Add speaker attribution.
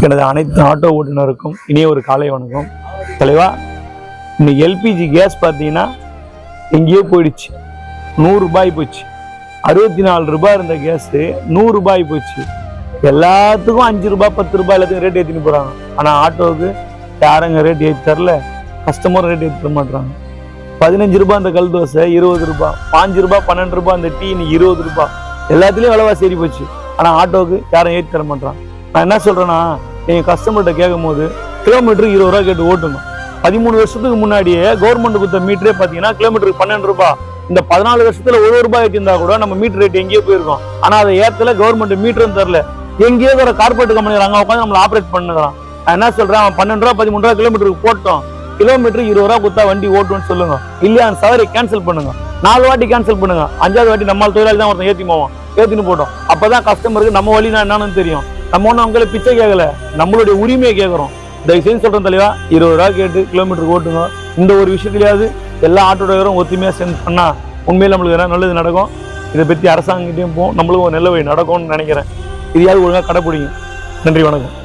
Speaker 1: எனது அனைத்து ஆட்டோ ஓட்டுநருக்கும் இனிய ஒரு காலை வணக்கம். தலைவா, இன்னைக்கு எல்பிஜி கேஸ் பார்த்தீங்கன்னா எங்கேயோ போயிடுச்சு. 100 ரூபாய் போச்சு. 64 ரூபாய் இருந்த கேஸு 100 ரூபாய் போச்சு. எல்லாத்துக்கும் 5 ரூபாய் 10 ரூபாய் எல்லாத்துக்கும் ரேட் ஏற்றின்னு போகிறாங்க. ஆனால் ஆட்டோவுக்கு யாருங்க ரேட் ஏற்றி தரல, கஸ்டமர் ரேட் ஏற்றி தர மாட்டுறாங்க. 15 ரூபாய் அந்த கல் தோசை 20 ரூபாய், 5 ரூபாய் 12 ரூபாய் அந்த டீ 20 ரூபாய், எல்லாத்துலேயும் விலைவாசி ஏறி போச்சு. ஆனால் ஆட்டோவுக்கு யாரும் ஏற்றி தர மாட்டாங்க. நான் என்ன சொல்கிறேன்னா, நீங்கள் கஸ்டமர்கிட்ட கேட்கும் போது கிலோமீட்டருக்கு 20 ரூபா கேட்டு ஓட்டுங்க. 13 வருஷத்துக்கு முன்னாடியே கவர்மெண்ட் கொடுத்த மீட்டரே பார்த்தீங்கன்னா கிலோமீட்டருக்கு 12 ரூபாய். இந்த 14 வருஷத்துல 1 ரூபாய் ஏற்றிருந்தா கூட நம்ம மீட்டர் ரேட் எங்கேயோ போயிருக்கோம். ஆனால் அதை ஏற்றல, கவர்மெண்ட் மீட்டரும் தரல. எங்கேயோ ஒரு கார்பரேட் கம்பெனி அங்கே உட்காந்து நம்மளை ஆப்ரேட் பண்ணுறான். நான் என்ன சொல்கிறேன், அவன் 12 ரூபா 13 ரூபா கிலோமீட்டருக்கு போட்டோம். கிலோமீட்டர் 20 ரூபா கொடுத்தா வண்டி ஓட்டுன்னு சொல்லுங்க. இல்லையா அந்த சவாரி கேன்சல் பண்ணுங்க. 4 வாட்டி கேன்சல் பண்ணுங்க. 5வது வாட்டி நம்மளால் தொழிலாளி தான் ஒருத்தன் ஏற்றி போவோம், ஏற்றின்னு போட்டோம். அப்பதான் கஸ்டமருக்கு நம்ம வழி நான் என்னன்னு தெரியும். நம்ம ஒன்றும் அவங்கள பிச்சை கேட்கல, நம்மளுடைய உரிமையை கேட்குறோம். தயவுசெய்து சொல்கிறேன் தலைவா, 20 ரூபா கேட்டு கிலோமீட்டருக்கு ஓட்டுங்க. இந்த ஒரு விஷயத்துலையாவது எல்லா ஆட்டோ டிரைவரும் ஒத்துமையாக சேர்ந்து பண்ணால் உண்மையில் நம்மளுக்கு நல்லது நடக்கும். இதை பற்றி அரசாங்கத்தையும் போகும், நம்மளுக்கும் ஒரு நல்ல வழி நடக்கும்னு நினைக்கிறேன். இதையாவது ஒழுங்காக கடைப்பிடிங்க. நன்றி, வணக்கம்.